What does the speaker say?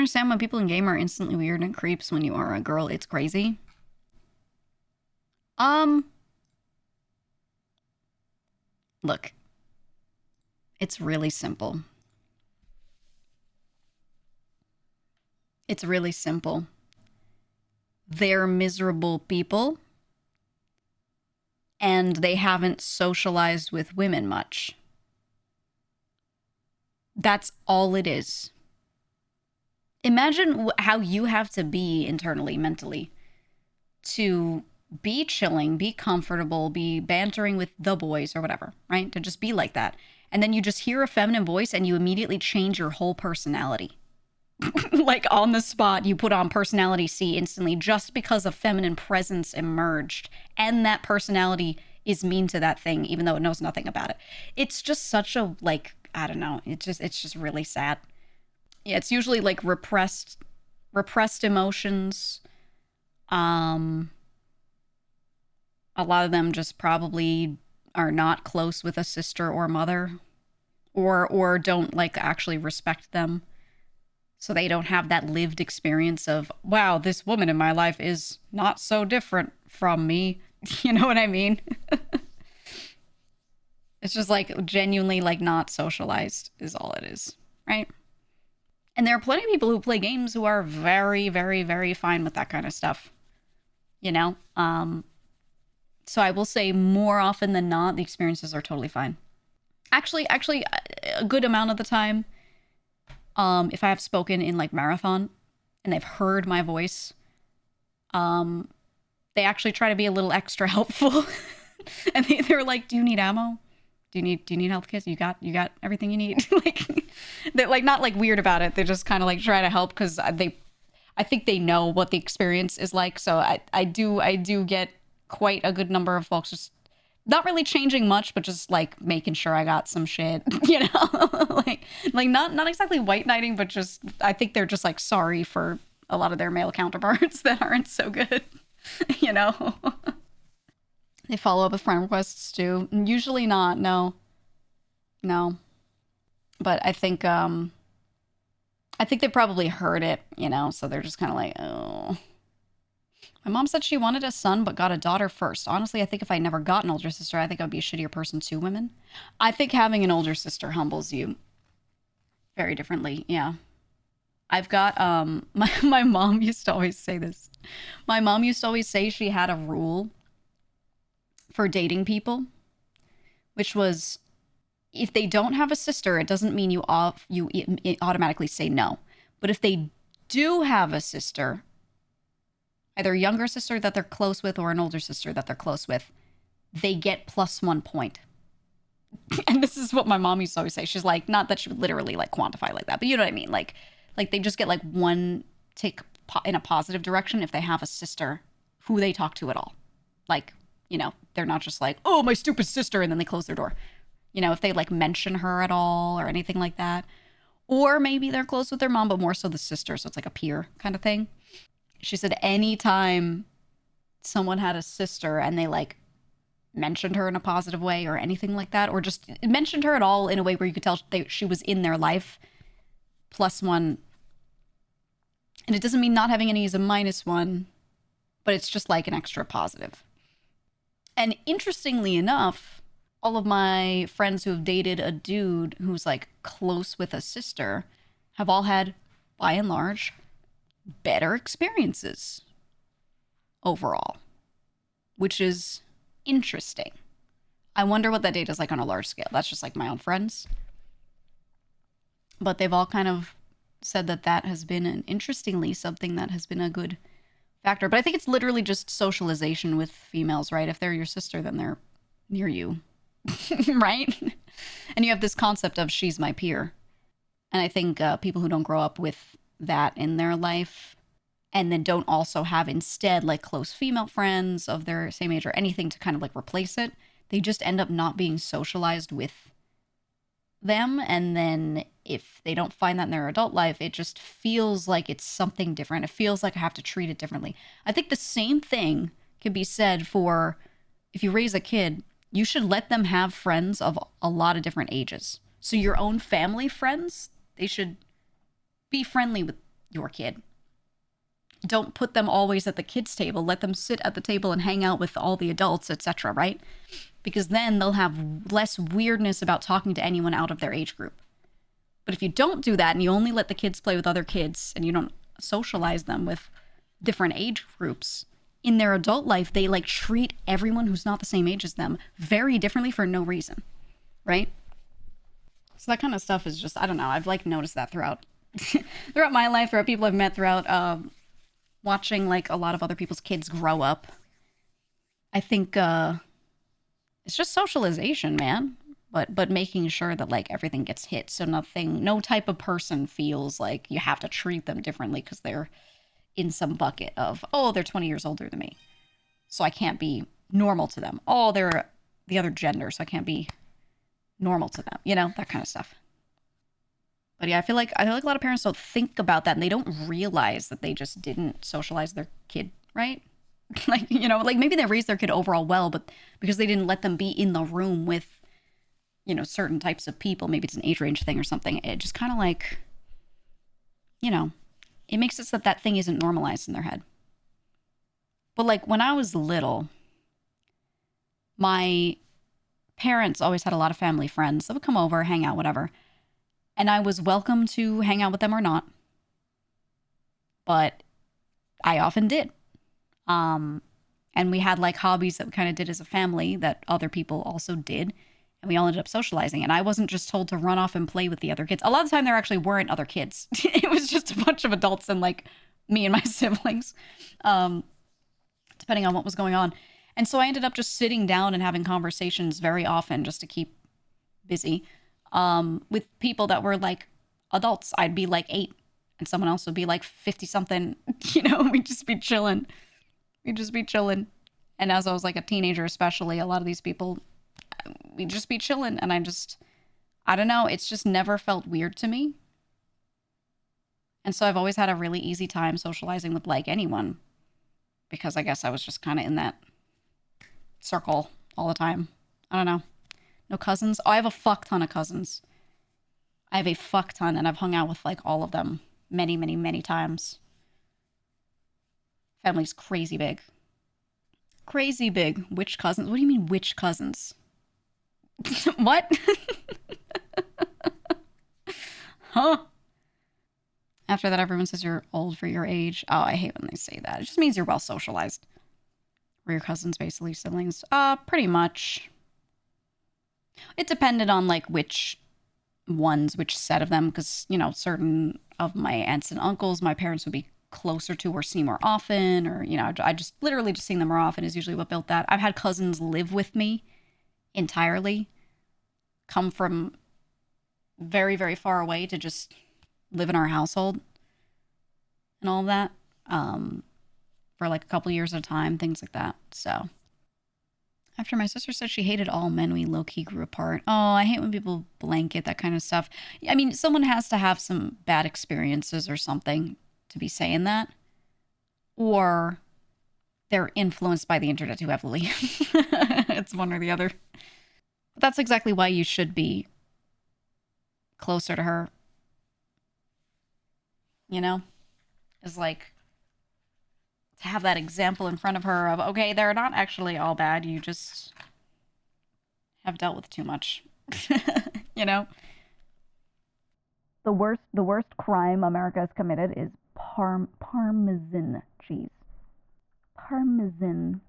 understand why people in game are instantly weird and creeps when you are a girl. It's crazy. Look. It's really simple. It's really simple. They're miserable people, and they haven't socialized with women much. That's all it is. Imagine how you have to be internally, mentally, to be chilling, be comfortable, be bantering with the boys or whatever, right? To just be like that. And then you just hear a feminine voice and you immediately change your whole personality. Like on the spot, you put on personality C instantly just because a feminine presence emerged. And that personality is mean to that thing, even though it knows nothing about it. It's just such a, like, I don't know. It's just really sad. Yeah, it's usually like repressed emotions. A lot of them just probably are not close with a sister or mother, or don't like actually respect them. So they don't have that lived experience of, wow, this woman in my life is not so different from me. You know what I mean? It's just like genuinely like not socialized is all it is, right? And there are plenty of people who play games who are very, very, very fine with that kind of stuff. You know? So I will say more often than not, the experiences are totally fine. Actually, a good amount of the time, if I have spoken in like marathon and they've heard my voice, they actually try to be a little extra helpful. And they're like, do you need ammo? Do you need health kits? You got everything you need? Like, they're like not like weird about it. They just kind of like try to help because I think they know what the experience is like. So I do get quite a good number of folks just not really changing much, but just like making sure I got some shit, you know, like not exactly white knighting, but just, I think they're just like sorry for a lot of their male counterparts that aren't so good, you know. They follow up with friend requests too. Usually not, no. But I think they probably heard it, you know, so they're just kind of like, oh. My mom said she wanted a son, but got a daughter first. Honestly, I think if I never got an older sister, I think I'd be a shittier person to women. I think having an older sister humbles you very differently, yeah. I've got, my mom used to always say this. My mom used to always say she had a rule for dating people, which was, if they don't have a sister, it doesn't mean you automatically say no. But if they do have a sister, either a younger sister that they're close with or an older sister that they're close with, they get +1 point. And this is what my mom used to always say. She's like, not that she would literally like quantify like that, but you know what I mean? Like they just get like one tick in a positive direction if they have a sister who they talk to at all. Like, you know, they're not just like, oh, my stupid sister, and then they close their door. You know, if they like mention her at all or anything like that. Or maybe they're close with their mom, but more so the sister. So it's like a peer kind of thing. She said anytime someone had a sister and they like mentioned her in a positive way or anything like that, or just mentioned her at all in a way where you could tell she was in their life, +1. And it doesn't mean not having any is a -1, but it's just like an extra positive. And interestingly enough, all of my friends who have dated a dude who's like close with a sister have all had, by and large, better experiences overall, which is interesting. I wonder what that data is like on a large scale. That's just like my own friends. But they've all kind of said that has been interestingly something that has been a good factor. But I think it's literally just socialization with females, right? If they're your sister, then they're near you, right? And you have this concept of she's my peer. And I think people who don't grow up with that in their life and then don't also have instead like close female friends of their same age or anything to kind of like replace it, they just end up not being socialized with them. And then if they don't find that in their adult life, it just feels like it's something different. It feels like I have to treat it differently. I think the same thing can be said for if you raise a kid, you should let them have friends of a lot of different ages. So your own family friends, they should be friendly with your kid. Don't put them always at the kids' table. Let them sit at the table and hang out with all the adults, etc., right? Because then they'll have less weirdness about talking to anyone out of their age group. But if you don't do that and you only let the kids play with other kids and you don't socialize them with different age groups, in their adult life, they like treat everyone who's not the same age as them very differently for no reason, right? So that kind of stuff is just, I don't know, I've like noticed that throughout throughout my life, throughout people I've met, throughout watching like a lot of other people's kids grow up. I think it's just socialization, man. But making sure that like everything gets hit, so no type of person feels like you have to treat them differently because they're in some bucket of, oh, they're 20 years older than me, so I can't be normal to them. Oh, they're the other gender, so I can't be normal to them. You know, that kind of stuff. But yeah, I feel like a lot of parents don't think about that, and they don't realize that they just didn't socialize their kid right. Like, you know, like maybe they raised their kid overall well, but because they didn't let them be in the room with, you know, certain types of people, maybe it's an age range thing or something. It just kind of like, you know, it makes it so that that thing isn't normalized in their head. But like when I was little, my parents always had a lot of family friends that would come over, hang out, whatever. And I was welcome to hang out with them or not. But I often did. And we had like hobbies that we kind of did as a family that other people also did. And we all ended up socializing. And I wasn't just told to run off and play with the other kids. A lot of the time there actually weren't other kids. It was just a bunch of adults and like me and my siblings, depending on what was going on. And so I ended up just sitting down and having conversations very often just to keep busy, with people that were like adults. I'd be like 8 and someone else would be like 50 something, you know, we'd just be chilling. We'd just be chilling. And as I was like a teenager, especially, a lot of these people, we'd just be chilling. And I don't know, it's just never felt weird to me. And so I've always had a really easy time socializing with like anyone because I guess I was just kind of in that circle all the time. I don't know. No cousins. Oh, I have a fuck ton of cousins. I have a fuck ton, and I've hung out with like all of them many, many, many times. Family's crazy big. Crazy big. Which cousins? What do you mean, which cousins? What? Huh? After that, everyone says you're old for your age. Oh, I hate when they say that. It just means you're well socialized. Were your cousins basically siblings? Pretty much. It depended on like which ones, which set of them, because, you know, certain of my aunts and uncles, my parents would be closer to or see more often, or, you know, I just literally just seeing them more often is usually what built that. I've had cousins live with me entirely, come from very, very far away to just live in our household and all of that, for like a couple years at a time, things like that. So after my sister said she hated all men, we low-key grew apart. Oh, I hate when people blanket that kind of stuff. I mean, someone has to have some bad experiences or something to be saying that. Or they're influenced by the internet too heavily. It's one or the other. But that's exactly why you should be closer to her. You know? Is like to have that example in front of her of, okay, they're not actually all bad. You just have dealt with too much. You know? The worst crime America has committed is Parmesan cheese. Parmesan